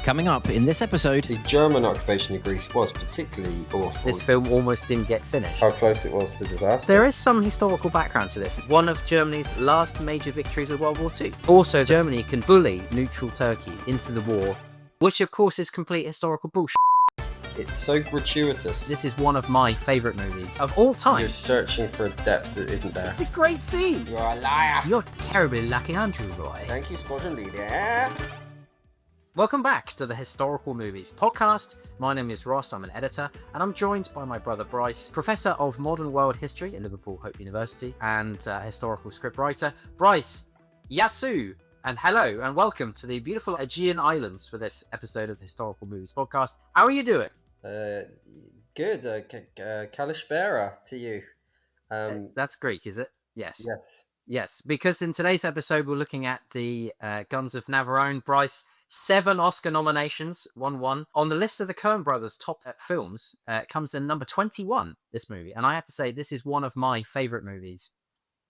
Coming up in this episode, The German occupation of Greece was particularly awful. This film almost didn't get finished. How close it was to disaster. There is some historical background to this. One of Germany's last major victories of World War II. Also, Germany can bully neutral Turkey into the war, which of course is complete historical bullshit. It's so gratuitous. This is one of my favourite movies of all time. You're searching for a depth that isn't there. It's a great scene. You're a liar. You're terribly lucky, aren't you, Roy? Thank you, Squadron Leader. Welcome back to the Historical Movies podcast. My name is Ross, I'm an editor, and I'm joined by my brother Bryce, Professor of Modern World History at Liverpool Hope University and historical scriptwriter. Bryce, Yasu, and hello, and welcome to the beautiful Aegean Islands for this episode of the Historical Movies podcast. How are you doing? Good. Kalishbera to you. That's Greek, is it? Yes. Yes, because in today's episode we're looking at the Guns of Navarone. Bryce, 7 Oscar nominations, 1-1. On the list of the Coen brothers' top films, it comes in number 21, this movie. And I have to say, this is one of my favourite movies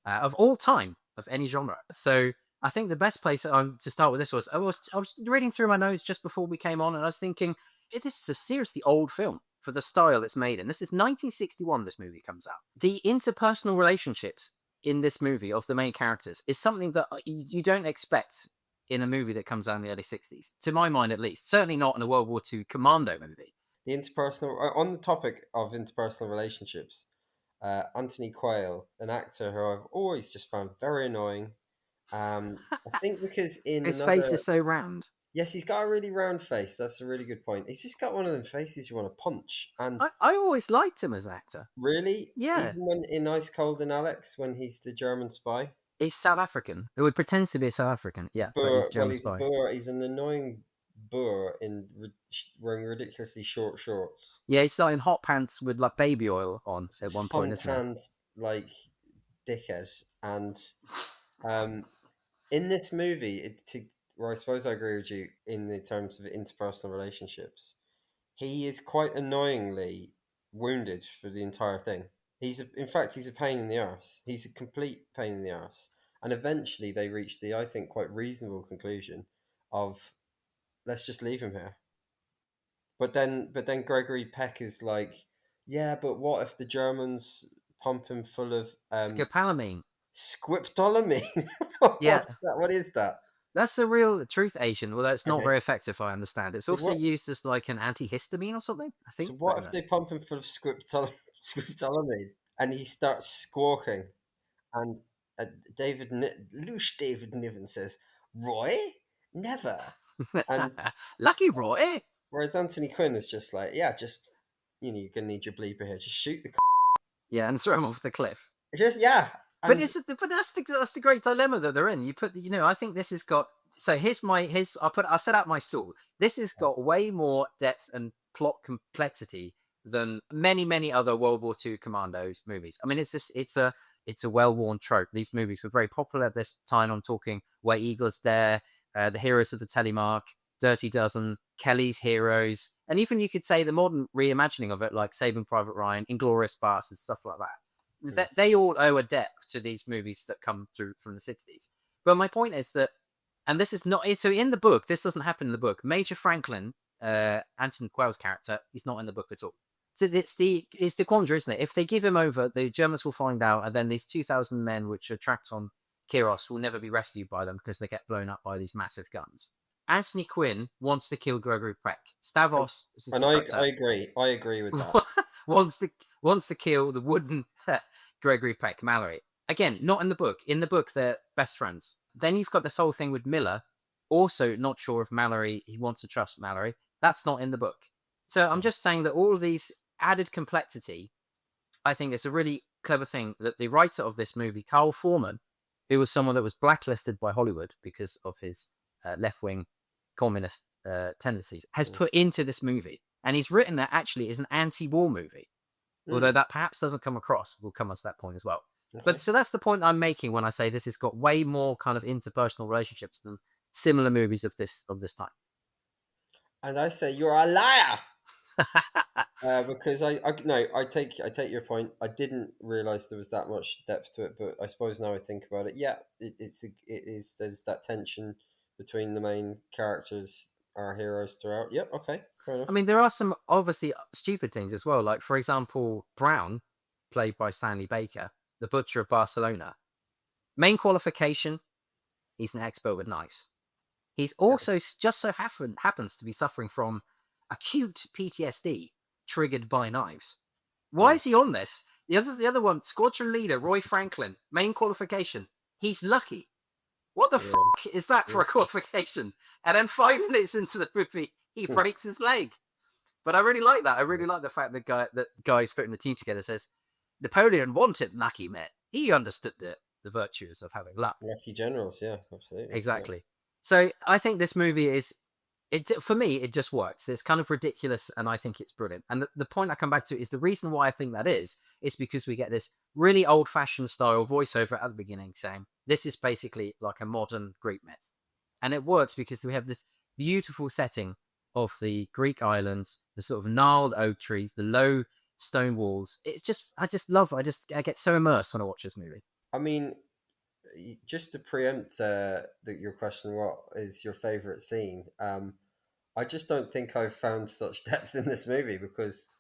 of all time, of any genre. So I think the best place to start with this was, I was reading through my notes just before we came on, and I was thinking, this is a seriously old film for the style it's made in. This is 1961, this movie comes out. The interpersonal relationships in this movie of the main characters is something that you don't expect in a movie that comes out in the early 60s, to my mind at least. Certainly not in a World War II commando movie. the interpersonal. On the topic of interpersonal relationships, Anthony Quail, an actor who I've always just found very annoying. I think because His face is so round. Yes, he's got a really round face. That's a really good point. He's just got one of them faces you want to punch. And I always liked him as an actor. really, Yeah. even when in Ice Cold and Alex, when he's the German spy. He's South African. It would pretend to be a South African. Yeah, but he's German spy. He's an annoying boor wearing ridiculously short shorts. Yeah, he's like in hot pants with like baby oil on at one point, isn't it? Suntanned, like dickhead. And in this movie, I suppose I agree with you in the terms of interpersonal relationships. He is quite annoyingly wounded for the entire thing. In fact, he's a pain in the arse. He's a complete pain in the arse. And eventually they reach the, I think, quite reasonable conclusion of, let's just leave him here. But then Gregory Peck is like, yeah, but what if the Germans pump him full of Scopolamine. Squiptolamine? Yeah. What is that? That's the real truth Asian, although it's not Okay. very effective, I understand. It's also what- used as like an antihistamine or something, I think. So what if they pump him full of squiptolamine and he starts squawking, and David Niven says, "Roy, never." And Lucky Roy. whereas Anthony Quinn is just like, yeah, just you're gonna need your bleeper here, just shoot the. Yeah, and throw him off the cliff. Just yeah. But that's the great dilemma that they're in. I think this has got. So I set out my stall. This has got way more depth and plot complexity than many other World War II commando movies. I mean, it's a well-worn trope. These movies were very popular at this time. I'm talking Where Eagles Dare, The Heroes of the Telemark, Dirty Dozen, Kelly's Heroes, and even you could say the modern reimagining of it, like Saving Private Ryan, Inglourious Basterds, stuff like that. They all owe a debt to these movies that come through from the 60s. But my point is that, and this is not, so in the book, this doesn't happen in the book. Major Franklin, Anton Quail's character, is not in the book at all. So it's the quandary, isn't it? If they give him over, the Germans will find out, and then these 2,000 men which are trapped on Kiros will never be rescued by them because they get blown up by these massive guns. Anthony Quinn wants to kill Gregory Peck. Stavros, And I agree with that. wants to kill the wooden Gregory Peck, Mallory. Again, not in the book. In the book, they're best friends. Then you've got this whole thing with Miller, also not sure if he wants to trust Mallory. That's not in the book. So I'm just saying that all of these added complexity, I think it's a really clever thing that the writer of this movie, Carl Foreman, who was someone that was blacklisted by Hollywood because of his left-wing communist tendencies, has put into this movie. And he's written it actually as an anti-war movie. Although that perhaps doesn't come across. We'll come on to that point as well. Okay. But so that's the point I'm making when I say this has got way more kind of interpersonal relationships than similar movies of this time. And I say you're a liar. Because I take your point. I didn't realize there was that much depth to it, but I suppose now I think about it, yeah, it is. There's that tension between the main characters our heroes throughout. Yep. Okay. Fair enough. I mean, there are some obviously stupid things as well. Like, for example, Brown, played by Stanley Baker, the Butcher of Barcelona. Main qualification, he's an expert with knives. He's Yeah. also just so happens to be suffering from acute PTSD triggered by knives. Why Mm. is he on this? The other one, squadron leader Roy Franklin, main qualification. He's lucky. What the Yeah. fuck is that for a Yes. qualification? And then 5 minutes into the movie, he breaks his leg. But I really like that. I really like the fact that guy who's putting the team together says Napoleon wanted lucky men. He understood the virtues of having luck. Lucky generals. Yeah. Absolutely. Yeah. Exactly. So I think this movie is for me, it just works. It's kind of ridiculous, and I think it's brilliant. And the point I come back to is the reason why I think that is because we get this really old-fashioned style voiceover at the beginning saying this is basically like a modern Greek myth, and it works because we have this beautiful setting of the Greek islands, the sort of gnarled oak trees, the low stone walls. It's just, I get so immersed when I watch this movie. I mean, just to preempt your question, what is your favorite scene? I just don't think I've found such depth in this movie because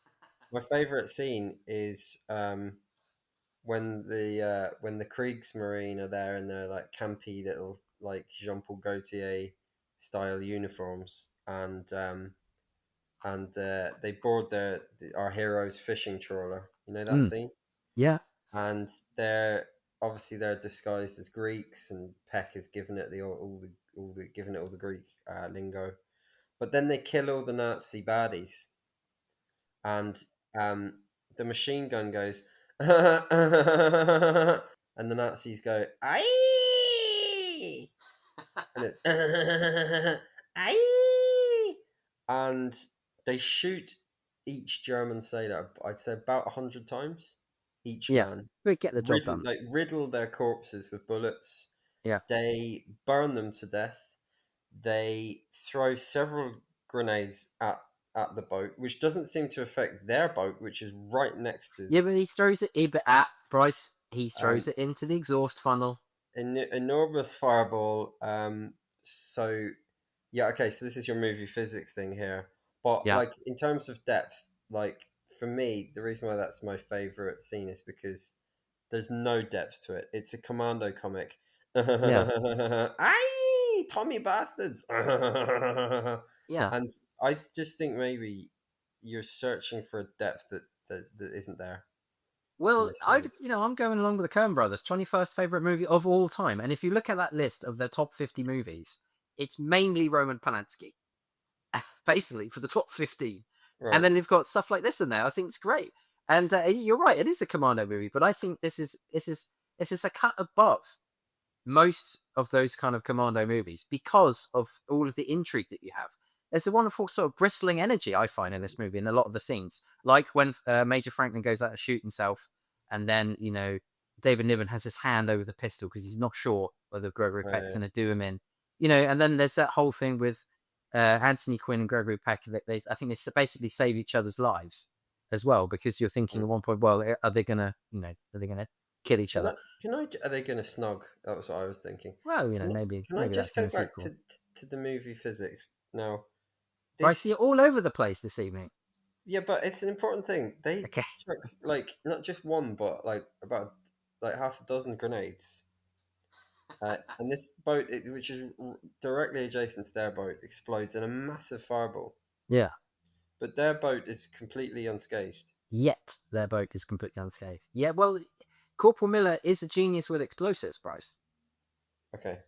my favorite scene is when the Kriegsmarine are there in their like campy little like Jean Paul Gaultier style uniforms, and they board our hero's fishing trawler. You know that Mm, scene, yeah, and they're disguised as Greeks, and Peck is giving it all the Greek lingo. But then they kill all the Nazi baddies, and the machine gun goes, and the Nazis go, aye, and it's, aye, and they shoot each German sailor, I'd say about 100 times, each yeah. man, We get the job done. riddle their corpses with bullets. Yeah. They burn them to death. They throw several grenades at the boat, which doesn't seem to affect their boat, which is right next to, Yeah, but he throws it. But at Bryce, he and throws it into the exhaust funnel. enormous fireball. So yeah, okay. So this is your movie physics thing here, but Yeah, like in terms of depth, like for me, the reason why that's my favorite scene is because there's no depth to it. It's a commando comic. yeah, Aye, Tommy bastards. yeah. And I just think maybe you're searching for a depth that isn't there in Well, this movie. I'm going along with the Coen Brothers, 21st favorite movie of all time. And if you look at that list of their top 50 movies, it's mainly Roman Polanski, basically for the top 15. And Right. then you've got stuff like this in there. I think it's great. And you're right, it is a Commando movie, but I think this is a cut above most of those kind of Commando movies because of all of the intrigue that you have. There's a wonderful sort of bristling energy I find in this movie in a lot of the scenes, like when Major Franklin goes out to shoot himself, and then David Niven has his hand over the pistol because he's not sure whether Gregory Right, Peck's yeah. going to do him in, and then there's that whole thing with Anthony Quinn and Gregory Peck. I think they basically save each other's lives as well because you're thinking Mm. at one point, well, are they gonna kill each other? Are they going to snog? That was what I was thinking. Well, Can I, maybe can I maybe just that's in go the back sequel. to the movie physics now? Bryce, you're This, all over the place this evening. yeah, but it's an important thing. They Okay. chuck like not just one, but like about like half a dozen grenades. And this boat, which is directly adjacent to their boat, explodes in a massive fireball. Yeah. But their boat is completely unscathed. Yet their boat is completely unscathed. Yeah, well, Corporal Miller is a genius with explosives, Bryce. Okay.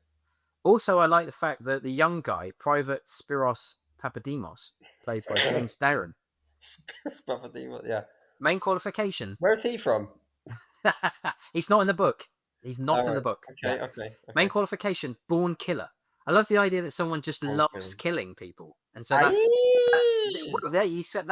Also, I like the fact that the young guy, Private Spiros Papademos, played by James Darren, Yeah. main qualification. Where's he from? He's not in the book. He's not All in the right. book. Yeah. Okay. Okay. Main Okay. qualification, born killer. I love the idea that someone just loves Okay. killing people. And so Aye! there you said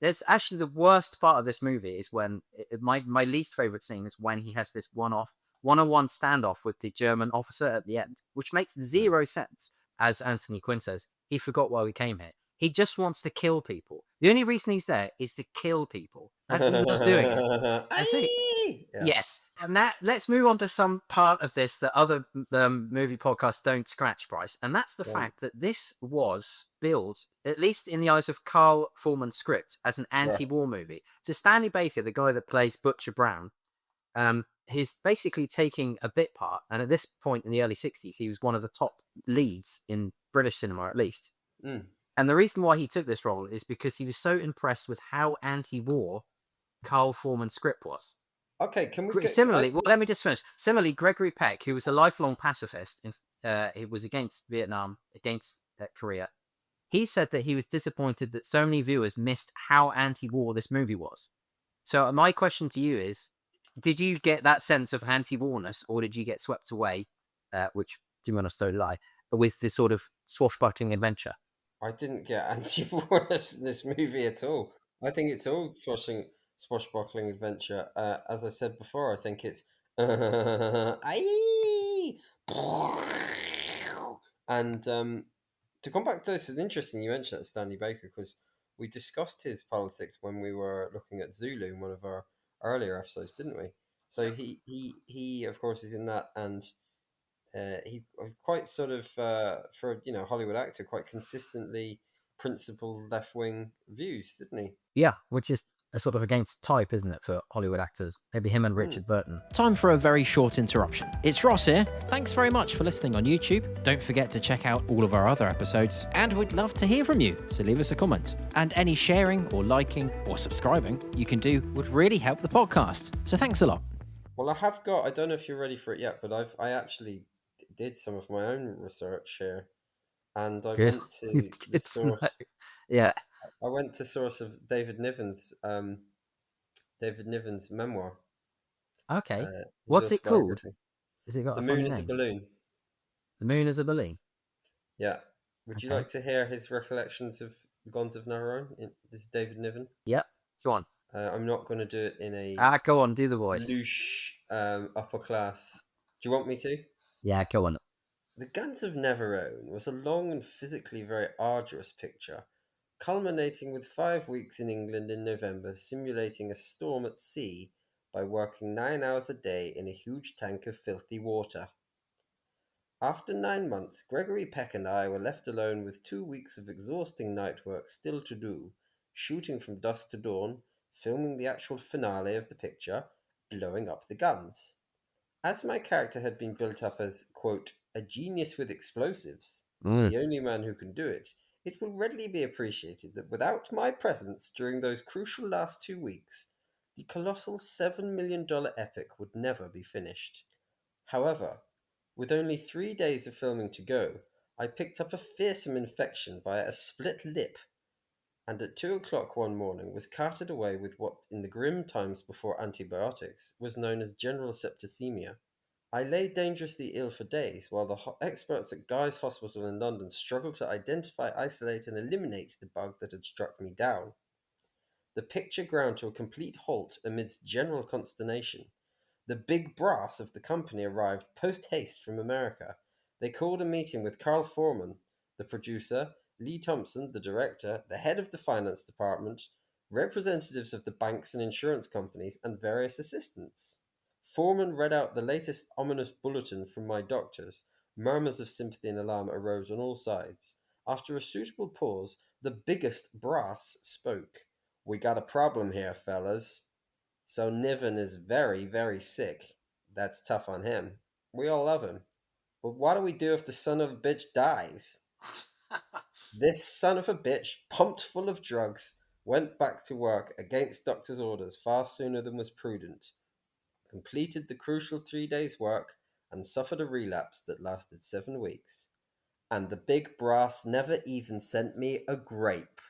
there's actually the worst part of this movie is when my least favorite scene is when he has this one-on-one standoff with the German officer at the end, which makes zero sense. As Anthony Quinn says, he forgot why we came here. He just wants to kill people. The only reason he's there is to kill people. He was doing it. And so, Aye! Yeah. yes, and that let's move on to some part of this that other movie podcasts don't scratch, Bryce, and that's the Right. fact that this was billed, at least in the eyes of Carl Foreman's script, as an Right. anti-war movie. So Stanley Baker, the guy that plays Butcher Brown, he's basically taking a bit part, and at this point in the early '60s, he was one of the top leads in British cinema, at least. Mm. And the reason why he took this role is because he was so impressed with how anti-war Carl Foreman's script was. Okay, can we get? Similarly, well, let me just finish. Similarly, Gregory Peck, who was a lifelong pacifist, he was against Vietnam, against Korea. He said that he was disappointed that so many viewers missed how anti-war this movie was. So my question to you is, did you get that sense of anti-warness, or did you get swept away, which, to be honest, so did I, with this sort of swashbuckling adventure? I didn't get anti-warness in this movie at all. I think it's all swashbuckling adventure. As I said before, I think it's aye! And to come back to this, it's interesting you mentioned that Stanley Baker, because we discussed his politics when we were looking at Zulu in one of our earlier episodes, didn't we? So he of course is in that, and he quite sort of for a Hollywood actor, quite consistently principled left wing views, didn't he? Yeah, which is a sort of against type, isn't it, for Hollywood actors? Maybe him and Hmm. Richard Burton. Time for a very short interruption. It's Ross here. Thanks very much for listening on YouTube. Don't forget to check out all of our other episodes, and we'd love to hear from you, so leave us a comment. And any sharing or liking or subscribing you can do would really help the podcast. So thanks a lot. Well, I don't know if you're ready for it yet, but I actually did some of my own research here, and I Good. went to the Good to know. source. Yeah. I went to source of David Niven's memoir, Okay. his What's it called? autobiography. Has it got The a Moon funny is a name? Balloon. The Moon is a Balloon. Yeah. Would you Okay. like to hear his recollections of Guns of Navarone? This is David Niven. Yep. Go on. I'm not going to do it in a Go on. Do the voice. louche upper class. Do you want me to? Yeah, go on. The Guns of Navarone was a long and physically very arduous picture, culminating with 5 weeks in England in November, simulating a storm at sea by working 9 hours a day in a huge tank of filthy water. After 9 months, Gregory, Peck, and I were left alone with 2 weeks of exhausting night work still to do, shooting from dusk to dawn, filming the actual finale of the picture, blowing up the guns. As my character had been built up as, quote, a genius with explosives, Mm. the only man who can do it, it will readily be appreciated that without my presence during those crucial last 2 weeks, the colossal $7 million epic would never be finished. However, with only 3 days of filming to go, I picked up a fearsome infection via a split lip, and at 2 o'clock one morning was carted away with what, in the grim times before antibiotics, was known as general septicemia. I lay dangerously ill for days while the experts at Guy's Hospital in London struggled to identify, isolate, and eliminate the bug that had struck me down. The picture ground to a complete halt amidst general consternation. The big brass of the company arrived post haste from America. They called a meeting with Carl Foreman, the producer, Lee Thompson, the director, the head of the finance department, representatives of the banks and insurance companies, and various assistants. Foreman read out the latest ominous bulletin from my doctors. Murmurs of sympathy and alarm arose on all sides. After a suitable pause, the biggest brass spoke. "We got a problem here, fellas. So Niven is very, very sick. That's tough on him. We all love him. But what do we do if the son of a bitch dies?" This son of a bitch, pumped full of drugs, went back to work against doctor's orders far sooner than was prudent, completed the crucial 3 days' work, and suffered a relapse that lasted 7 weeks. And the big brass never even sent me a grape.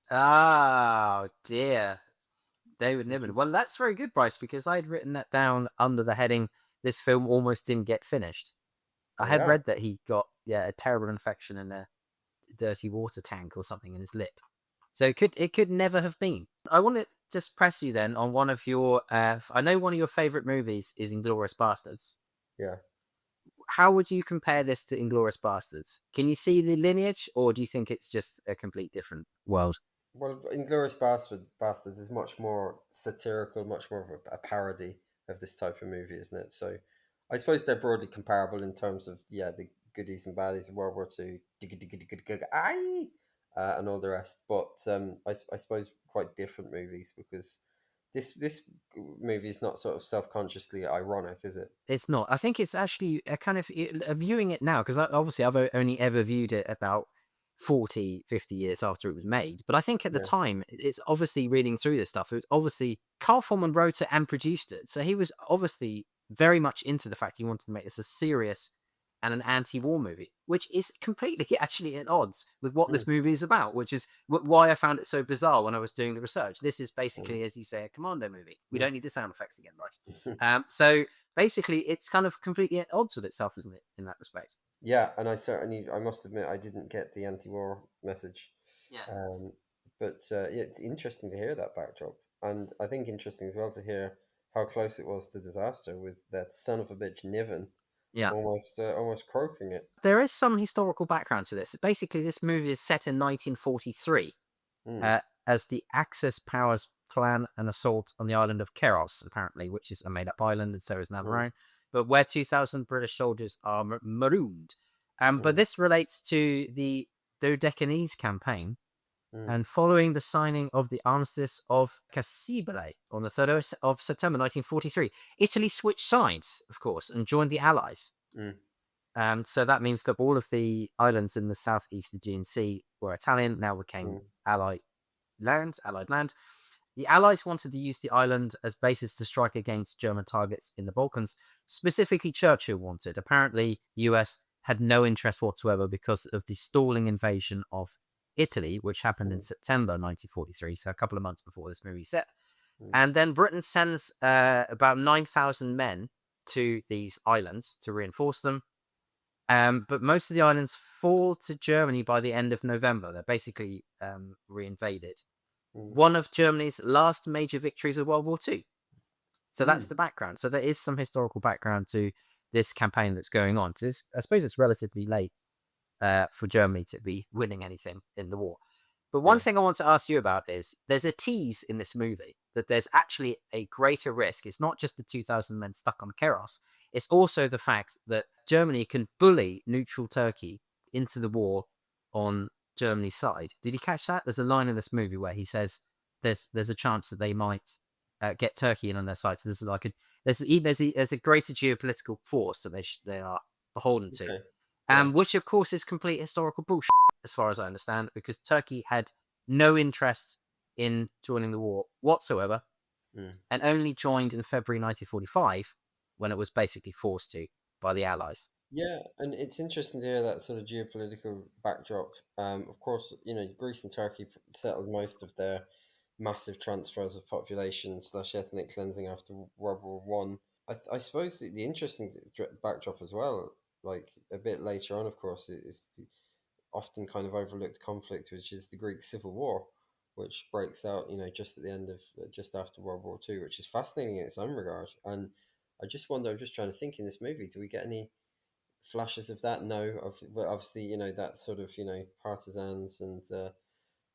Oh, dear. David Did Niven. you? Well, that's very good, Bryce, because I had written that down under the heading, "This film almost didn't get finished." I Oh, had yeah. read that he got a terrible infection in a dirty water tank or something in his lip. So it could never have been. I want to just press you then on one of your. I know one of your favorite movies is Inglourious Bastards. Yeah. How would you compare this to Inglourious Bastards? Can you see the lineage, or do you think it's just a complete different world? Well, Bastards is much more satirical, much more of a parody of this type of movie, isn't it? So I suppose they're broadly comparable in terms of, the goodies and baddies of World War Two, aye, and all the rest. But I suppose quite different movies, because this movie is not sort of self-consciously ironic, is it? It's not. I think it's actually a kind of viewing it now, because obviously I've only ever viewed it about 40, 50 years after it was made. But I think at the Yeah. time, it's obviously reading through this stuff. It was obviously Carl Foreman wrote it and produced it. So he was obviously very much into the fact he wanted to make this a serious and an anti-war movie, which is completely actually at odds with what this Mm, movie is about, which is why I found it so bizarre when I was doing the research. This is mm, basically, as you say, a commando movie. We mm. don't need the sound effects again, right? So basically, it's kind of completely at odds with itself, isn't it, in that respect? Yeah, and I must admit, I didn't get the anti-war message. Yeah. Um, but yeah, it's interesting to hear that backdrop, and I think interesting as well to hear how close it was to disaster, with that son of a bitch Niven Yeah. almost croaking it. There is some historical background to this. Basically, this movie is set in 1943 Mm, uh, as the Axis powers plan an assault on the island of Keros, apparently, which is a made up island, and so is mm, Navarone, but where 2,000 British soldiers are marooned. But mm, this relates to the Dodecanese Campaign. mm, And following the signing of the Armistice of Cassibile on the 3rd of September 1943, Italy switched sides, of course, and joined the Allies. mm, So that means that all of the islands in the southeast Aegean Sea were Italian, now became mm, Allied land. The Allies wanted to use the island as bases to strike against German targets in the Balkans. Specifically, Churchill wanted. Apparently, the US had no interest whatsoever because of the stalling invasion of Italy, which happened in mm, September 1943, so a couple of months before this movie set. mm, And then Britain sends about 9,000 men to these islands to reinforce them. But most of the islands fall to Germany by the end of November. They're basically reinvaded. mm, One of Germany's last major victories of World War II. So that's mm. the background. So there is some historical background to this campaign that's going on. Because I suppose it's relatively late for Germany to be winning anything in the war. But one Yeah. thing I want to ask you about is there's a tease in this movie that there's actually a greater risk. It's not just the 2,000 men stuck on Keros. It's also the fact that Germany can bully neutral Turkey into the war on Germany's side. Did you catch that? There's a line in this movie where he says there's a chance that they might get Turkey in on their side. So there's like there's a greater geopolitical force that they are beholden to, Okay. Yeah. which of course is complete historical bullshit as far as I understand, because Turkey had no interest in joining the war whatsoever, Mm. and only joined in February 1945 when it was basically forced to by the Allies. Yeah, and it's interesting to hear that sort of geopolitical backdrop. Of course, Greece and Turkey settled most of their massive transfers of population slash ethnic cleansing after World War One. I suppose the interesting backdrop as well, like a bit later on, of course, is the often kind of overlooked conflict, which is the Greek Civil War, which breaks out, just at the end of just after World War Two, which is fascinating in its own regard. And I just wonder, I'm just trying to think in this movie, do we get any flashes of that? No, but obviously, that sort of, partisans and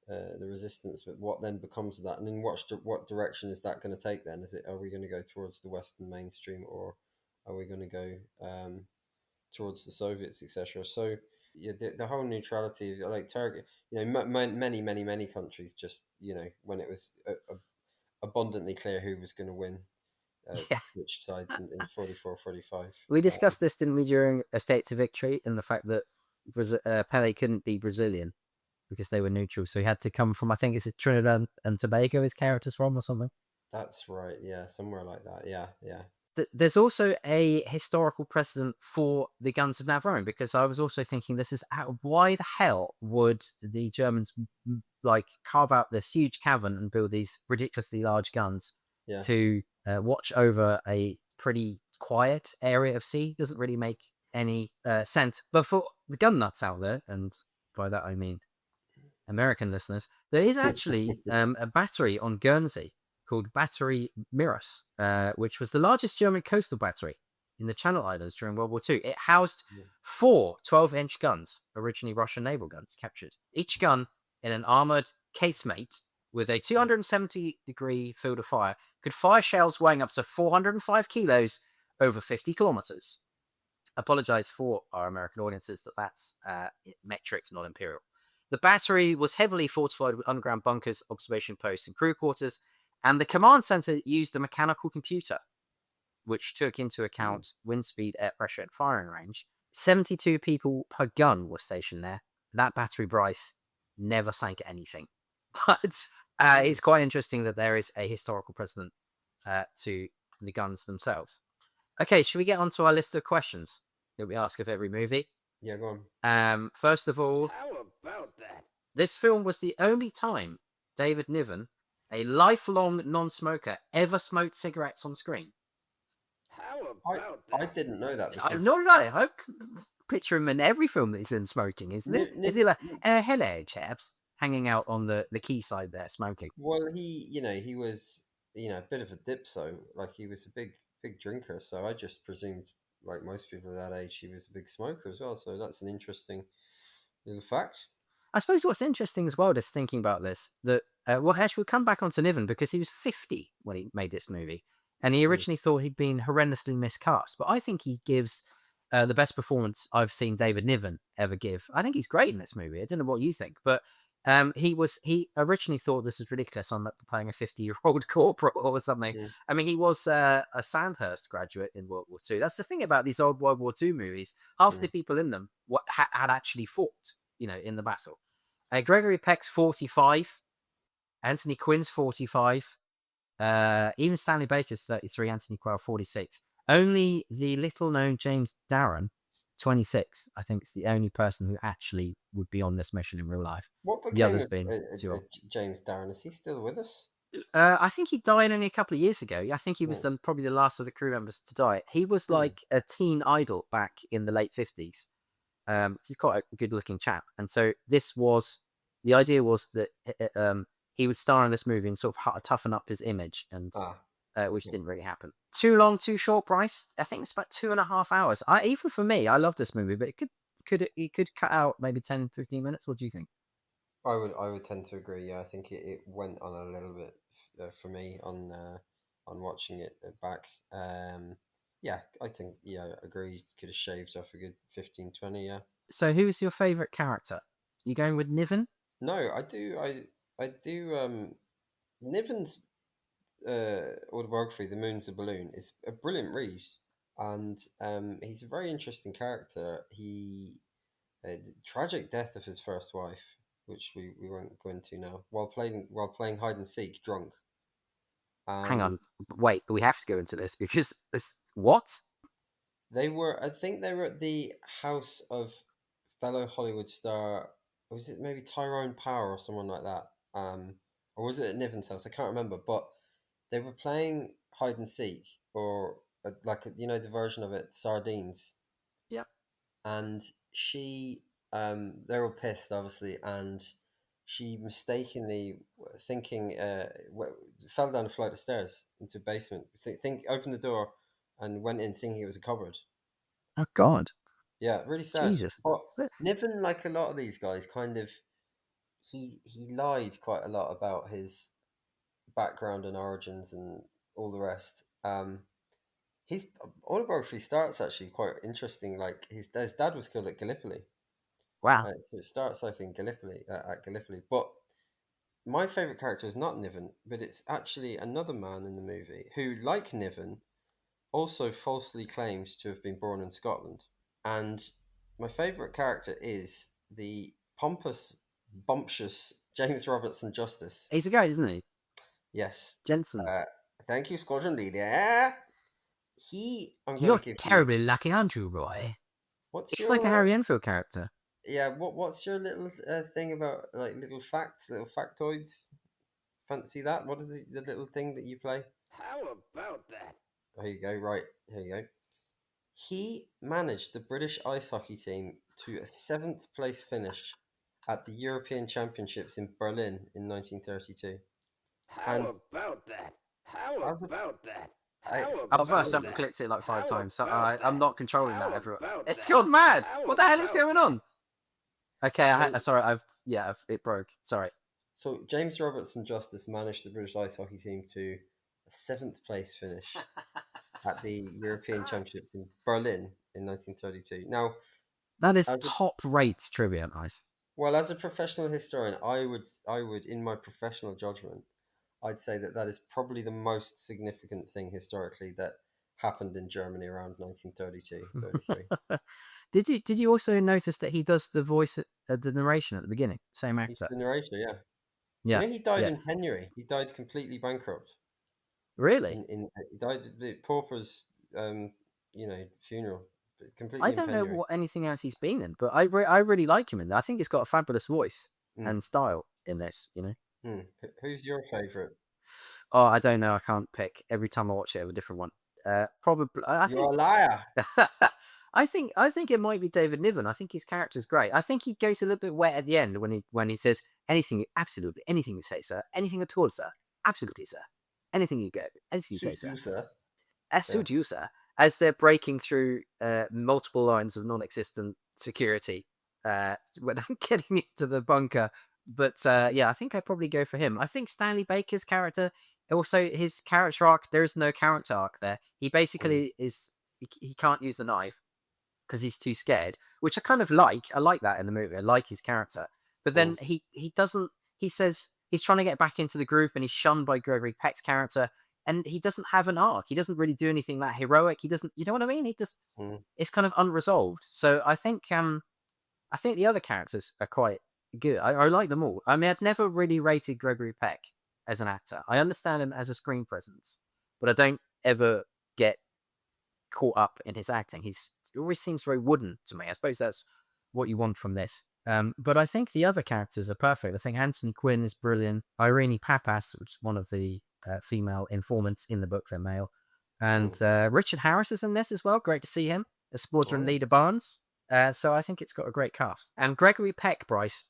the resistance, but what then becomes of that, and then what direction is that going to take then? Are we going to go towards the Western mainstream, or are we going to go towards the Soviets, etc.? So yeah, the whole neutrality, like Turkey, many countries just, when it was abundantly clear who was going to win, Yeah, switched sides in 44, 45. we discussed this, didn't we, during A State to Victory, and the fact that Pele couldn't be Brazilian because they were neutral, so he had to come from, I think it's Trinidad and Tobago his character's from or something. That's right. Yeah, somewhere like that. Yeah, yeah. There's also a historical precedent for the Guns of Navarone, because I was also thinking why the hell would the Germans like carve out this huge cavern and build these ridiculously large guns Yeah. to watch over a pretty quiet area of sea? Doesn't really make any sense. But for the gun nuts out there, and by that I mean American listeners, there is actually a battery on Guernsey called Battery Miras, which was the largest German coastal battery in the Channel Islands during World War II. It housed 4 12-inch guns, originally Russian naval guns, captured. Each gun in an armoured casemate with a 270-degree field of fire could fire shells weighing up to 405 kilos over 50 kilometers. Apologize for our American audiences that that's metric, not imperial. The battery was heavily fortified with underground bunkers, observation posts, and crew quarters, and the command center used a mechanical computer, which took into account wind speed, air pressure, and firing range. 72 people per gun were stationed there. That battery, Bryce, never sank anything. But it's quite interesting that there is a historical precedent to the guns themselves. Okay, should we get on to our list of questions that we ask of every movie? Yeah, go on. First of all, How about that? This film was the only time David Niven, a lifelong non-smoker, ever smoked cigarettes on screen. How on. about that? I didn't know that. Nor did I. I picture him in every film that he's in smoking, isn't it? Is he like, hello, chaps, hanging out on the quayside there, smoking? Well, he was, a bit of a dipso. Like, he was a big drinker. So I just presumed, like most people of that age, he was a big smoker as well. So that's an interesting little fact. I suppose what's interesting as well, just thinking about this, that, well, actually, we'll come back onto Niven because he was 50 when he made this movie. And he originally thought he'd been horrendously miscast. But I think he gives the best performance I've seen David Niven ever give. I think he's great in this movie. I don't know what you think. But he originally thought this was ridiculous on playing a 50-year-old corporal or something. Yeah. I mean, he was a Sandhurst graduate in World War II. That's the thing about these old World War II movies. Half the people in them had actually fought, in the battle. Gregory Peck's 45. Anthony Quinn's 45. Even Stanley Baker's 33. Anthony Quayle 46. Only the little-known James Darren, 26, I think, is the only person who actually would be on this mission in real life. What became the others been James Darren? Is he still with us? I think he died only a couple of years ago. I think he was probably the last of the crew members to die. He was like a teen idol back in the late 50s. He's quite a good-looking chap. And so the idea was that he would star in this movie and sort of toughen up his image, and which didn't really happen. Too long, too short, Bryce? I think it's about 2.5 hours. Even for me, I love this movie, but it could cut out maybe 10, 15 minutes. What do you think? I would tend to agree. Yeah, I think it went on a little bit for me on watching it back. Yeah, I think I agree. Could have shaved off a good 15, 20. Yeah. So, who's your favourite character? You going with Niven? No, I do. I do. Niven's autobiography, "The Moon's a Balloon," is a brilliant read, and he's a very interesting character. The tragic death of his first wife, which we won't go into now, while playing hide and seek, drunk. Hang on, wait. We have to go into this because what? I think they were at the house of fellow Hollywood star. Was it maybe Tyrone Power or someone like that? Or was it at Niven's house? I can't remember. But they were playing hide and seek, or the version of it, Sardines. Yeah. And she, they're all pissed, obviously, and she mistakenly fell down a flight of stairs into a basement. Opened the door and went in thinking it was a cupboard. Oh God. Yeah, really sad. Jesus. But Niven, like a lot of these guys, kind of he lied quite a lot about his background and origins and all the rest. His autobiography starts actually quite interesting. Like his dad was killed at Gallipoli. Wow. So it starts like in Gallipoli at Gallipoli. But my favorite character is not Niven, but it's actually another man in the movie who, like Niven, also falsely claims to have been born in Scotland. And my favourite character is the pompous, bumptious James Robertson Justice. He's a guy, isn't he? Yes. Jensen. Thank you, Squadron Leader. You're terribly lucky, aren't you, Roy? It's like a Harry Enfield character. Yeah, what's your little thing about, like, little facts, little factoids? Fancy that? What is the little thing that you play? How about that? There you go, right, here you go. He managed the British ice hockey team to a 7th place finish at the European Championships in Berlin in 1932. How about that? How about that? First I've clicked it like 5 times, so I'm not controlling that, everyone. It's gone mad! What the hell is going on? Okay, sorry, it broke. Sorry. So James Robertson Justice managed the British ice hockey team to a 7th place finish at the European Championships in Berlin in 1932. Now, That is as a, top rate trivia, nice. well, as a professional historian, I would, in my professional judgment, I'd say that is probably the most significant thing historically that happened in Germany around 1932, 33. Did you also notice that he does the voice, the narration at the beginning? Same He's actor. the narrator, yeah. Yeah. He died Yeah. in penury. He died completely bankrupt. Really? He died at the pauper's, funeral, I completely in don't know penury. what anything else he's been in, but I really like him in there. I think he's got a fabulous voice Mm. and style in this. You know. Who's your favourite? Oh, I don't know. I can't pick. Every time I watch it, I have a different one. Probably. You're a liar. I think it might be David Niven. I think his character's great. I think he goes a little bit wet at the end when he says absolutely anything you say, sir, anything at all, sir, absolutely, sir, anything you go, anything you say, Suits sir. you, sir. As suit you, sir. As they're breaking through multiple lines of non-existent security when I'm getting into the bunker. But yeah, I think I'd probably go for him. I think Stanley Baker's character, also his character arc, there is no character arc there. He basically he can't use the knife because he's too scared, which I kind of like. I like that in the movie. I like his character. But then he doesn't, he says he's trying to get back into the group and he's shunned by Gregory Peck's character. And he doesn't have an arc. He doesn't really do anything that heroic. He doesn't, you know what I mean? He just, it's kind of unresolved. So I think the other characters are quite good. I like them all. I mean, I'd never really rated Gregory Peck as an actor. I understand him as a screen presence, but I don't ever get caught up in his acting. He always seems very wooden to me. I suppose that's what you want from this. But I think the other characters are perfect. I think Anthony Quinn is brilliant. Irene Papas, which is one of the female informants in the book, they're male. And Richard Harris is in this as well. Great to see him as Squadron Leader Barnes. So I think it's got a great cast. And Gregory Peck, Bryce,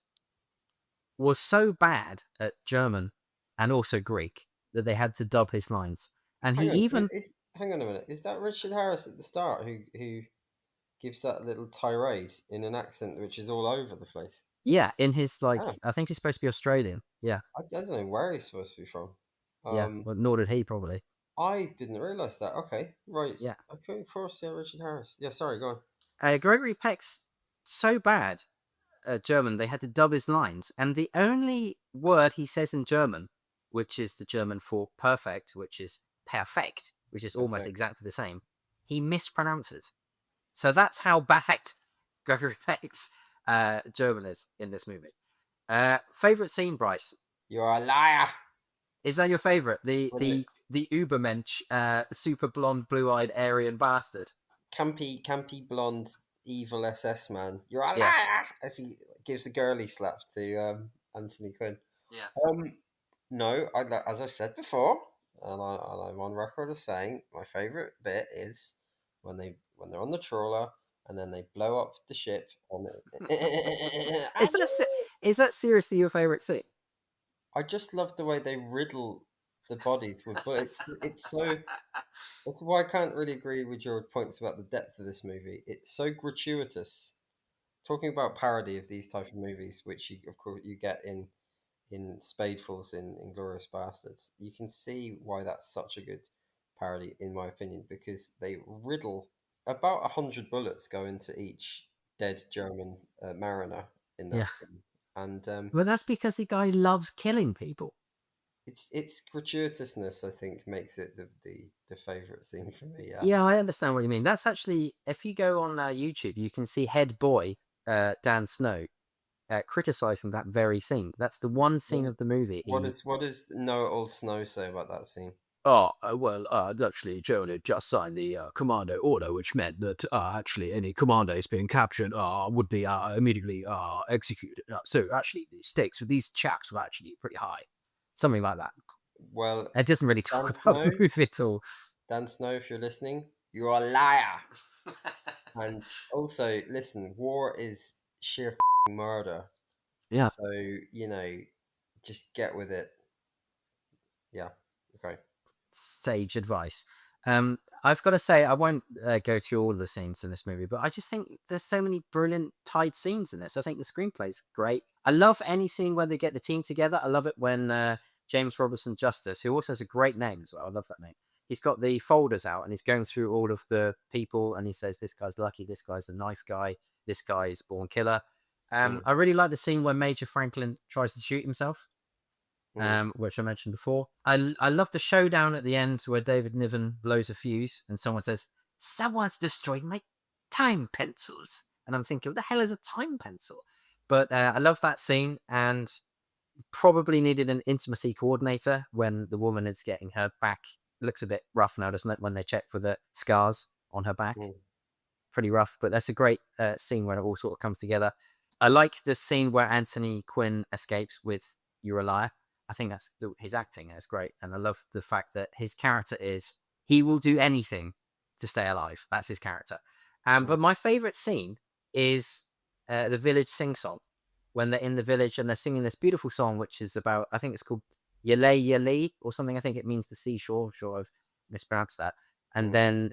was so bad at German and also Greek that they had to dub his lines. And hang on a minute. Is that Richard Harris at the start who gives that little tirade in an accent which is all over the place? Yeah, in his I think he's supposed to be Australian. Yeah. I don't know where he's supposed to be from. Yeah, well, nor did he probably. I didn't realise that. Okay, right. Yeah. I couldn't foresee Richard Harris. Yeah, sorry, go on. Gregory Peck's so bad at German, they had to dub his lines. And the only word he says in German, which is the German for perfect, which is perfect, which is almost exactly the same, he mispronounces. So that's how bad Gregory Peck's German is in this movie. Favorite scene, Bryce? You're a liar. Is that your favorite? The Ubermensch, super blonde, blue-eyed Aryan bastard. Campy blonde evil SS man. You're a liar, as he gives a girly slap to Anthony Quinn. Yeah. No, as I said before, and I'm on record as saying my favorite bit is when they're on the trawler and then they blow up the ship. And is that seriously your favorite scene? I just love the way they riddle the bodies with bullets. It's so. That's why I can't really agree with your points about the depth of this movie. It's so gratuitous. Talking about parody of these type of movies, which of course you get in Spadefuls in Inglourious Bastards, you can see why that's such a good parody, in my opinion, because they riddle about 100 bullets go into each dead German mariner in that scene. And well, that's because the guy loves killing people. It's gratuitousness, I think, makes it the favorite scene for me. Yeah, I understand what you mean. That's actually, if you go on YouTube, you can see head boy Dan Snow criticizing that very scene. That's the one scene of the movie. What does Know-It-All Snow say about that scene? Actually, Germany just signed the commando order, which meant that actually any commandos being captured would be immediately executed. So actually, the stakes for these chaps were actually pretty high. Something like that. Well, it doesn't really talk about the movie at all. Dan Snow, if you're listening, you're a liar. And also, listen, war is sheer murder. Yeah. So, just get with it. Yeah. Okay. Sage advice. I've got to say, I won't go through all of the scenes in this movie, but I just think there's so many brilliant tied scenes in this. I think the screenplay's great. I love any scene where they get the team together. I love it when James Robertson Justice, who also has a great name as well. I love that name. He's got the folders out and he's going through all of the people and he says, this guy's lucky, this guy's a knife guy, this guy is born killer. I really like the scene where Major Franklin tries to shoot himself. Which I mentioned before. I love the showdown at the end where David Niven blows a fuse and someone says, someone's destroyed my time pencils. And I'm thinking, what the hell is a time pencil? But I love that scene and probably needed an intimacy coordinator when the woman is getting her back. It looks a bit rough now, doesn't it? When they check for the scars on her back. Pretty rough, but that's a great scene where it all sort of comes together. I like the scene where Anthony Quinn escapes with You're a Liar. I think that's his acting is great. And I love the fact that his character he will do anything to stay alive. That's his character. But my favorite scene is the village sing-song. When they're in the village and they're singing this beautiful song, which is about, I think it's called Yale Yale or something. I think it means the seashore. Sure, I've mispronounced that. And then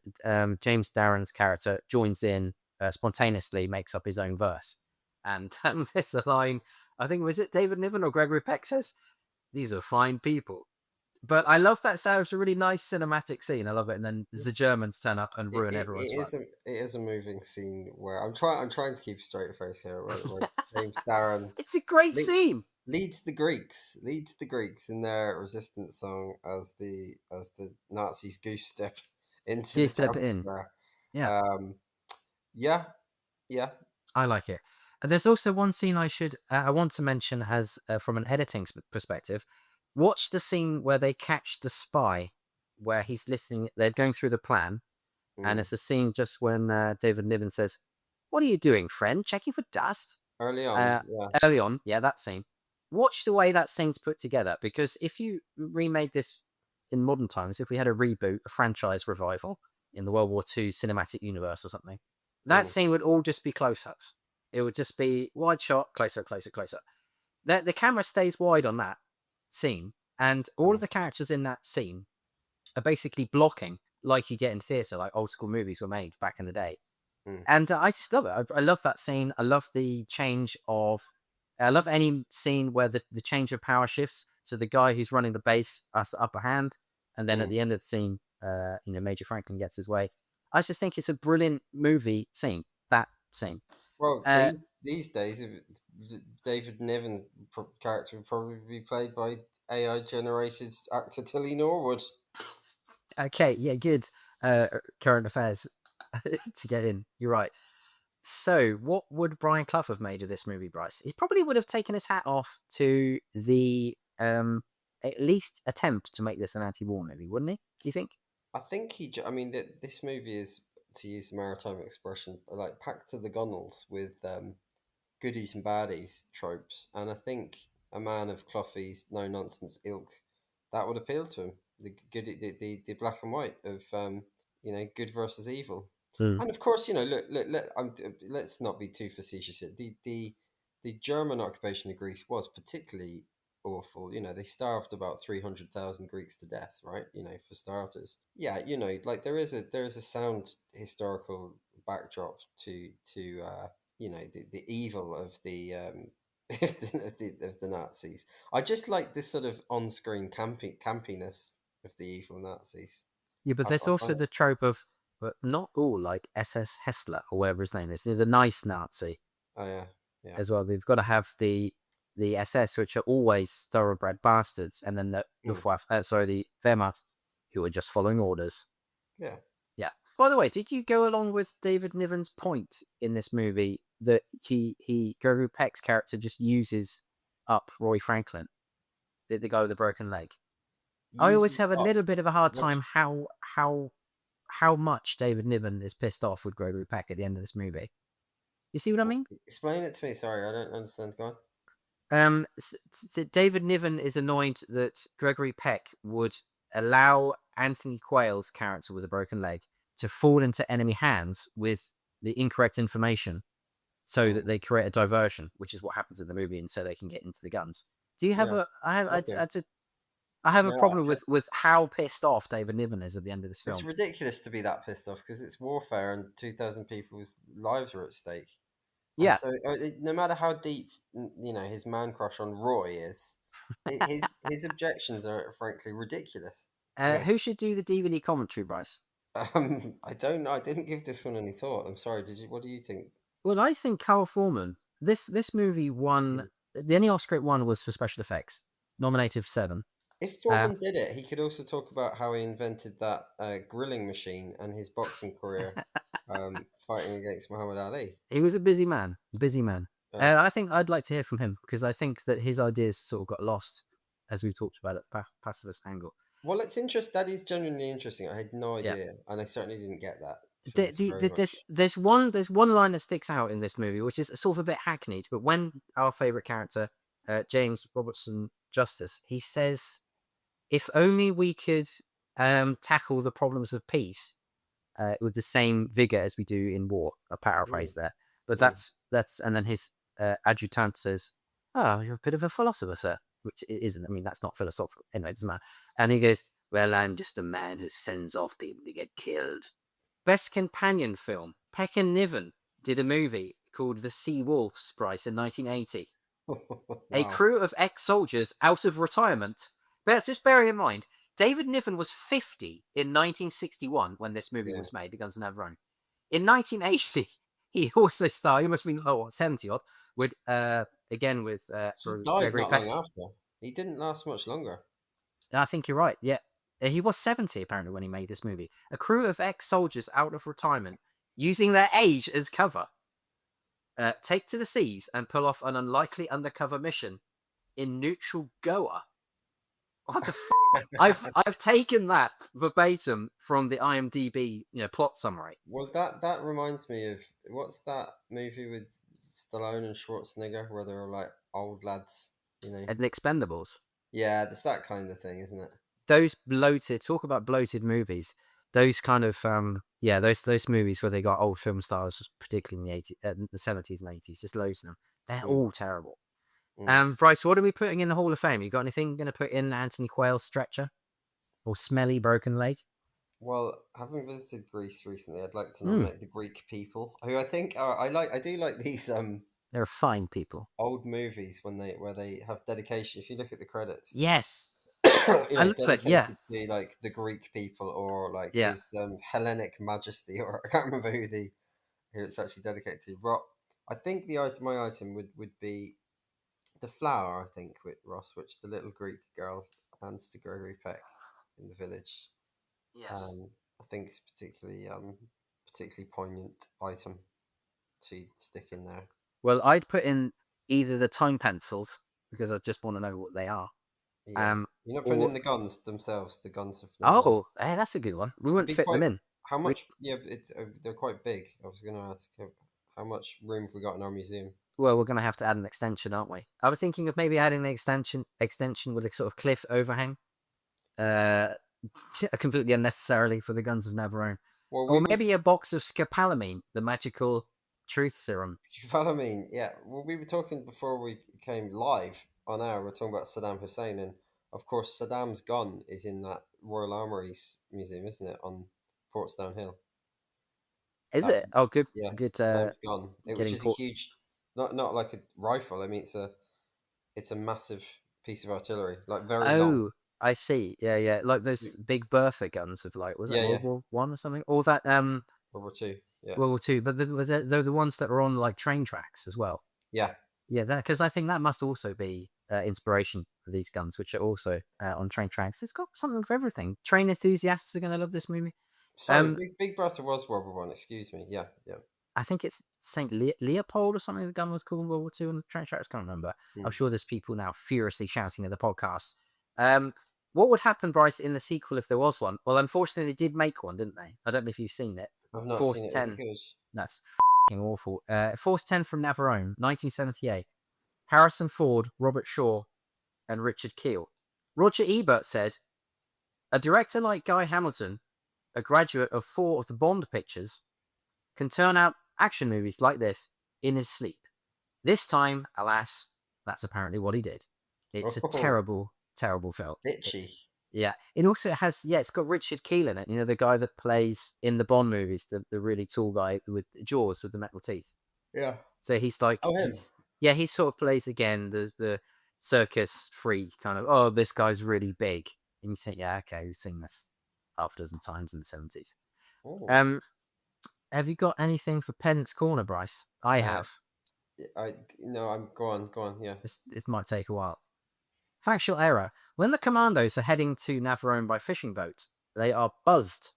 James Darren's character joins in spontaneously, makes up his own verse. And there's a line, I think, was it David Niven or Gregory Peck says, these are fine people. But I love that sound. It's a really nice cinematic scene. I love it. And then the Germans turn up and ruin everyone's fun. It is a moving scene where I'm trying to keep a straight face here. Right? James Darren. It's a great scene. Leads the Greeks in their resistance song as the Nazis goose step into the step in. Yeah. I like it. There's also one scene I want to mention has, from an editing perspective, watch the scene where they catch the spy, where he's listening. They're going through the plan, and it's the scene just when David Niven says, "What are you doing, friend? Checking for dust?" Early on, that scene. Watch the way that scene's put together, because if you remade this in modern times, if we had a reboot, a franchise revival in the World War II cinematic universe or something, that scene would all just be close-ups. It would just be wide shot, closer, closer, closer. The camera stays wide on that scene, and all of the characters in that scene are basically blocking like you get in theatre, like old school movies were made back in the day. And I just love it. I love that scene. I love the change of... I love any scene where the change of power shifts. So the guy who's running the base has the upper hand, and then at the end of the scene, Major Franklin gets his way. I just think it's a brilliant movie scene, that scene. Well, these days, David Niven's character would probably be played by AI-generated actor Tilly Norwood. Okay, yeah, good. Current affairs to get in. You're right. So, what would Brian Clough have made of this movie, Bryce? He probably would have taken his hat off to the at least attempt to make this an anti-war movie, wouldn't he? Do you think? I think this movie is, to use the maritime expression, like packed to the gunnels with goodies and baddies tropes, and I think a man of Clough's no nonsense ilk, that would appeal to him. The black and white of good versus evil, and of course let's not be too facetious here. The German occupation of Greece was particularly awful. They starved about 300,000 Greeks to death, right? For starters. Yeah, there is a sound historical backdrop to the evil of the of the Nazis. I just like this sort of on-screen campiness of the evil Nazis. Yeah, but there's also the trope of, but not all, like SS Hessler or whatever his name is, the nice Nazi. Oh yeah. As well, they've got to have the SS, which are always thoroughbred bastards, and then the Wehrmacht, who are just following orders. Yeah. By the way, did you go along with David Niven's point in this movie that Gregory Peck's character just uses up Roy Franklin, the guy with the broken leg? I always have a little bit of a hard time how much David Niven is pissed off with Gregory Peck at the end of this movie. You see what I mean? Explain it to me. Sorry, I don't understand. Go on. David Niven is annoyed that Gregory Peck would allow Anthony Quayle's character with a broken leg to fall into enemy hands with the incorrect information, so that they create a diversion, which is what happens in the movie, and so they can get into the guns. Do you have I have a No, problem with how pissed off David Niven is at the end of this it's film. ridiculous to be that pissed off because it's warfare and 2,000 people's lives are at stake. And Yeah. so, no matter how deep, his man crush on Roy is, his objections are frankly ridiculous. Who should do the DVD commentary, Bryce? I don't know. I didn't give this one any thought. I'm sorry. Did you? What do you think? Well, I think Carl Foreman. This movie won. The only Oscar it won was for special effects, nominated for 7. If Foreman did it, he could also talk about how he invented that grilling machine and his boxing career, fighting against Muhammad Ali. He was a busy man. I think I'd like to hear from him because I think that his ideas sort of got lost, as we've talked about at the pacifist angle. Well, it's interesting. That is genuinely interesting. I had no idea, and I certainly didn't get that. There's one line that sticks out in this movie, which is sort of a bit hackneyed, but when our favorite character, James Robertson Justice, he says, "If only we could tackle the problems of peace with the same vigor as we do in war." A paraphrase there, but that's and then his adjutant says, "Oh, you're a bit of a philosopher, sir," which it isn't. I mean, that's not philosophical. Anyway, it doesn't matter. And he goes, "Well, I'm just a man who sends off people to get killed." Best companion film. Peck and Niven did a movie called The Sea Wolves, Bryce, in 1980. Wow. A crew of ex-soldiers out of retirement. But just bearing in mind, David Niven was 50 in 1961 when this movie was made, The Guns of Navarone. In 1980, he also starred, he must have been, 70 odd, with, again with He died Gregory not Peck. long after. He didn't last much longer. I think you're right, yeah. He was 70 apparently when he made this movie. A crew of ex-soldiers out of retirement, using their age as cover, take to the seas and pull off an unlikely undercover mission in neutral Goa. What the I've taken that verbatim from the IMDb plot summary. Well, that reminds me of what's that movie with Stallone and Schwarzenegger where they're like old lads, And the Expendables. Yeah, it's that kind of thing, isn't it? Those talk about bloated movies. Those kind of those movies where they got old film stars, particularly in the 70s and 80s. There's loads of them. They're all terrible. Bryce, what are we putting in the Hall of Fame? You got anything going to put in Anthony Quayle's stretcher or smelly broken leg? Well, having visited Greece recently, I'd like to nominate the Greek people, who I think I do like these They're fine people. old movies where they have dedication. If you look at the credits, Yes. I love it. Yeah, to like the Greek people or like Yeah. his Hellenic Majesty, or I can't remember who it's actually dedicated to. But I think my item would be the flower. I think with Ross, which the little Greek girl hands to Gregory Peck in the village. yes. I think it's particularly poignant item to stick in there. Well, I'd put in either the time pencils because I just want to know what they are. Yeah. You're not putting in the guns themselves, the Guns of Navarone. Oh, hey, that's a good one. We wouldn't fit them in. How much? Yeah, they're quite big. I was going to ask how much room have we got in our museum? Well, we're going to have to add an extension, aren't we? I was thinking of maybe adding the extension with a sort of cliff overhang. Completely unnecessarily for the Guns of Navarone. Well, or maybe a box of scopolamine, the magical truth serum. Scopolamine, yeah. Well, we were talking before we came live on air. We were talking about Saddam Hussein, and of course, Saddam's gun is in that Royal Armouries Museum, isn't it, on Portsdown Hill? Is it? Oh, good. Yeah, good. Saddam's gun, which is a huge, not like a rifle. I mean, it's a massive piece of artillery, like very long. I see. Yeah. Like those big Bertha guns of was it World War One or something? Or that World War Two. Yeah. World War Two, but they're the ones that are on like train tracks as well. Yeah. Yeah, because I think that must also be inspiration for these guns, which are also on train tracks. It's got something for everything. Train enthusiasts are going to love this movie. So Big Bertha was World War One. Excuse me. Yeah. I think it's St. Leopold or something. The gun was called in World War Two on the train tracks. Can't remember. I'm sure there's people now furiously shouting at the podcast. What would happen, Bryce, in the sequel if there was one? Well, unfortunately, they did make one, didn't they? I don't know if you've seen it. I've not Force seen it. 10. That's f***ing awful. Force 10 from Navarone, 1978. Harrison Ford, Robert Shaw, and Richard Keel. Roger Ebert said, "A director like Guy Hamilton, a graduate of 4 of the Bond pictures, can turn out action movies like this in his sleep. This time, alas, that's apparently what he did. It's a terrible, terrible film. Bitchy. Yeah. It also has, it's got Richard Kiel in it. You know, the guy that plays in the Bond movies, the really tall guy with Jaws with the metal teeth. Yeah. So he's like, Oh, him. he sort of plays again the circus freak kind of, oh, this guy's really big. And you say, yeah, okay, we've seen this half a dozen times in the 70s. Ooh. Have you got anything for Pedant's Corner, Bryce? I have. I'm go on. Yeah. This might take a while. Factual error. When the commandos are heading to Navarone by fishing boat, they are buzzed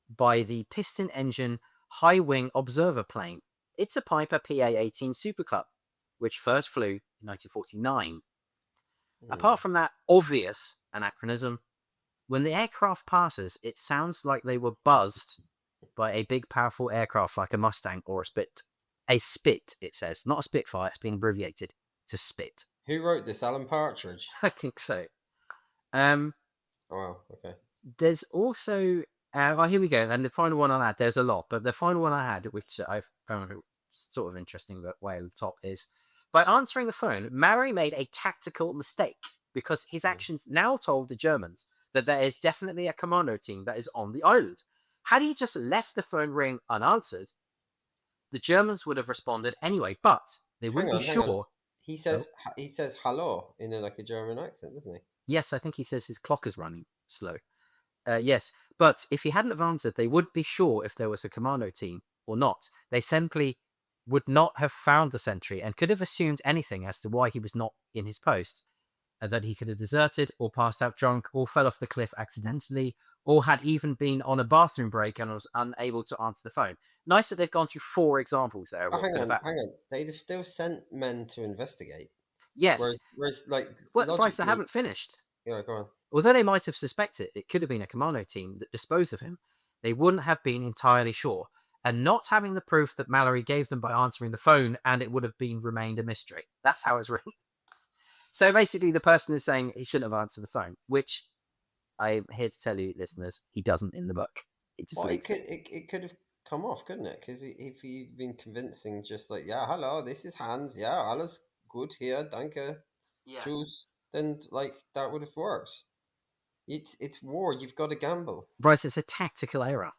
by the piston engine high wing observer plane. It's a Piper PA-18 Super Club, which first flew in 1949. Apart from that obvious anachronism, when the aircraft passes, it sounds like they were buzzed by a big, powerful aircraft like a Mustang or a Spit. A Spit, it says. Not a Spitfire, it's been abbreviated to Spit. Who wrote this? Alan Partridge? I think so. Oh, wow, okay. There's also... here we go. And the final one I had, there's a lot, but the final one I had, which I found sort of interesting, but way over the top, is by answering the phone, Mary made a tactical mistake because his actions now told the Germans that there is definitely a commando team that is on the island. Had he just left the phone ring unanswered, the Germans would have responded anyway, but they wouldn't be sure. He says hello in a German accent, doesn't he? Yes, I think he says his clock is running slow. Yes, but if he hadn't have answered, they would be sure if there was a commando team or not. They simply would not have found the sentry and could have assumed anything as to why he was not in his post. That he could have deserted or passed out drunk or fell off the cliff accidentally or had even been on a bathroom break and was unable to answer the phone. Nice that they've gone through 4 examples there. Hang on. They'd have still sent men to investigate. Yes. Whereas Bryce, I haven't finished. Yeah, go on. Although they might have suspected it could have been a commando team that disposed of him, they wouldn't have been entirely sure. And not having the proof that Mallory gave them by answering the phone, and it would have remained a mystery. That's how it's written. So basically, the person is saying he shouldn't have answered the phone, which I'm here to tell you, listeners, he doesn't in the book. It could have come off, couldn't it? Because if you've been convincing, just like, yeah, hello, this is Hans, yeah, alles gut here, danke, choose, then that would have worked. It's war. You've got to gamble. Bryce, it's a tactical error.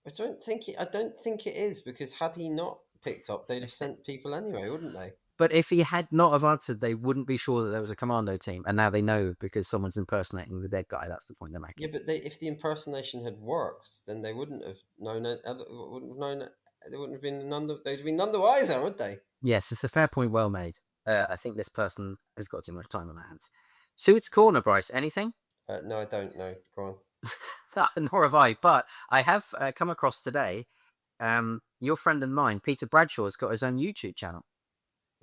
I don't think it is, because had he not picked up, they'd have sent people anyway, wouldn't they? But if he had not have answered, they wouldn't be sure that there was a commando team, and now they know because someone's impersonating the dead guy. That's the point they're making. Yeah, but if the impersonation had worked, then they wouldn't have known. They wouldn't have been none. They'd have been none the wiser, would they? Yes, it's a fair point. Well made. I think this person has got too much time on their hands. Suits Corner, Bryce. Anything? No, I don't know. Go on. Nor have I. But I have come across today. Your friend and mine, Peter Bradshaw's got his own YouTube channel.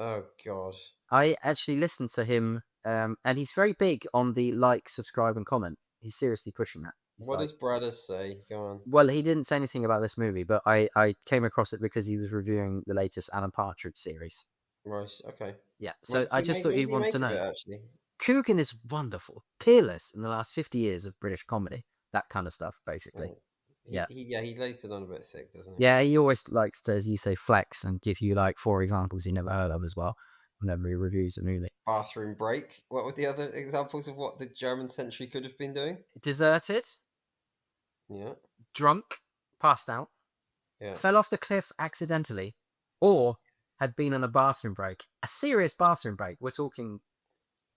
Oh God! I actually listened to him, and he's very big on the like, subscribe, and comment. He's seriously pushing that. What does Bradders say? Go on. Well, he didn't say anything about this movie, but I came across it because he was reviewing the latest Alan Partridge series. Right. Okay. Yeah. So I just thought you'd want to know. Actually, Coogan is wonderful, peerless in the last 50 years of British comedy. That kind of stuff, basically. He lays it on a bit thick, doesn't he? Yeah, he always likes to, as you say, flex and give you 4 examples you never heard of as well whenever he reviews a movie. Bathroom break. What were the other examples of what the German sentry could have been doing? Deserted. Yeah. Drunk. Passed out. Yeah. Fell off the cliff accidentally. Or had been on a bathroom break. A serious bathroom break. We're talking,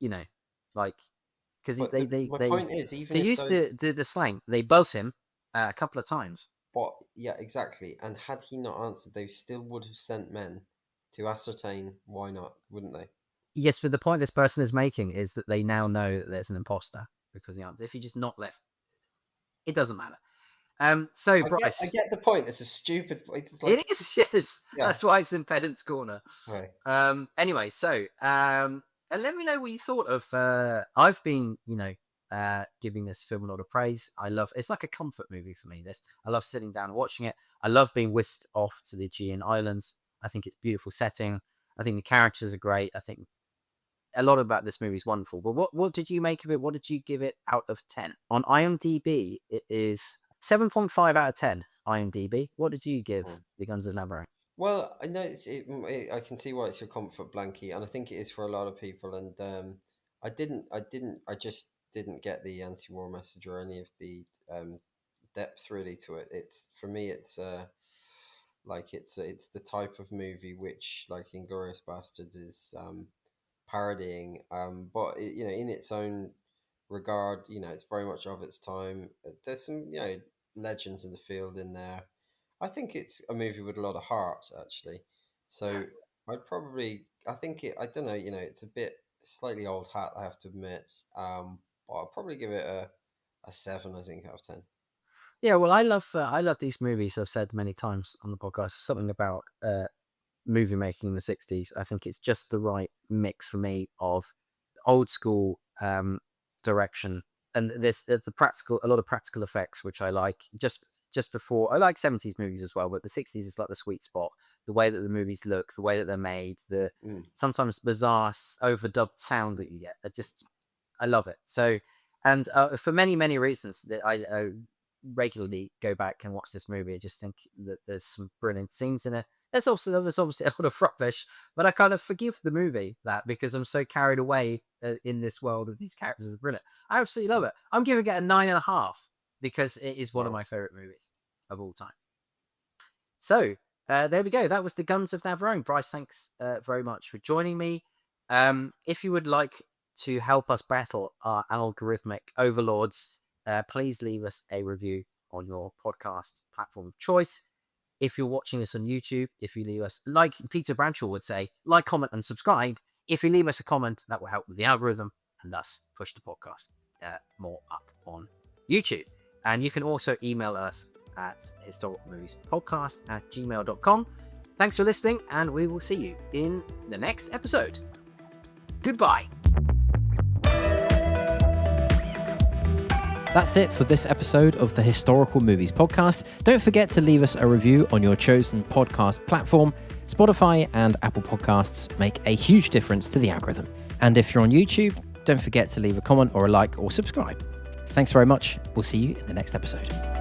because my point is, even to use the slang, they buzz him a couple of times. But yeah, exactly. And had he not answered, they still would have sent men to ascertain why not, wouldn't they? Yes, but the point this person is making is that they now know that there's an imposter because the answer. If he just not left, it doesn't matter. So Bryce, I get the point. It's a stupid. It is. Yes, yeah. That's why it's in Pedant's Corner. Right. Anyway, so and let me know what you thought of. I've been, giving this film a lot of praise. It's like a comfort movie for me. I love sitting down and watching it. I love being whisked off to the Aegean Islands. I think it's a beautiful setting. I think the characters are great. I think a lot about this movie is wonderful. But what did you make of it? What did you give it out of 10? On IMDb, it is 7.5 out of 10. IMDb. What did you give the Guns of Navarone? Well, I know I can see why it's your comfort blanket, and I think it is for a lot of people. And I just didn't get the anti-war message or any of the depth really to it. It's for me, it's it's the type of movie which, like Inglourious Bastards, is parodying. But in its own regard, it's very much of its time. There's some legends in the field in there. I think it's a movie with a lot of heart, actually. So I think I don't know, it's a bit slightly old hat, I have to admit. But I'll probably give it a 7, I think, out of 10. Yeah, well, I love these movies. I've said many times on the podcast. Something about movie making in the 60s. I think it's just the right mix for me of old school direction, and there's a lot of practical effects, which I like. Just before, I like 70s movies as well, but the 60s is like the sweet spot. The way that the movies look, the way that they're made, the sometimes bizarre overdubbed sound that you get. I love it. So, and for many, many reasons that I regularly go back and watch this movie. I just think that there's some brilliant scenes in it. There's obviously a lot of rubbish, but I kind of forgive the movie that, because I'm so carried away in this world of these characters. Are brilliant. I absolutely love it. I'm giving it a 9.5 because it is one of my favorite movies of all time. So there we go. That was the Guns of Navarone. Bryce, thanks very much for joining me. If you would like to help us battle our algorithmic overlords, please leave us a review on your podcast platform of choice. If you're watching this on YouTube, if you leave us, like Peter Bradshaw would say, like, comment, and subscribe. If you leave us a comment, that will help with the algorithm and thus push the podcast more up on YouTube. And you can also email us at historicalmoviespodcast@gmail.com. Thanks for listening, and we will see you in the next episode. Goodbye. That's it for this episode of the Historical Movies Podcast. Don't forget to leave us a review on your chosen podcast platform. Spotify and Apple Podcasts make a huge difference to the algorithm. And if you're on YouTube, don't forget to leave a comment or a like or subscribe. Thanks very much. We'll see you in the next episode.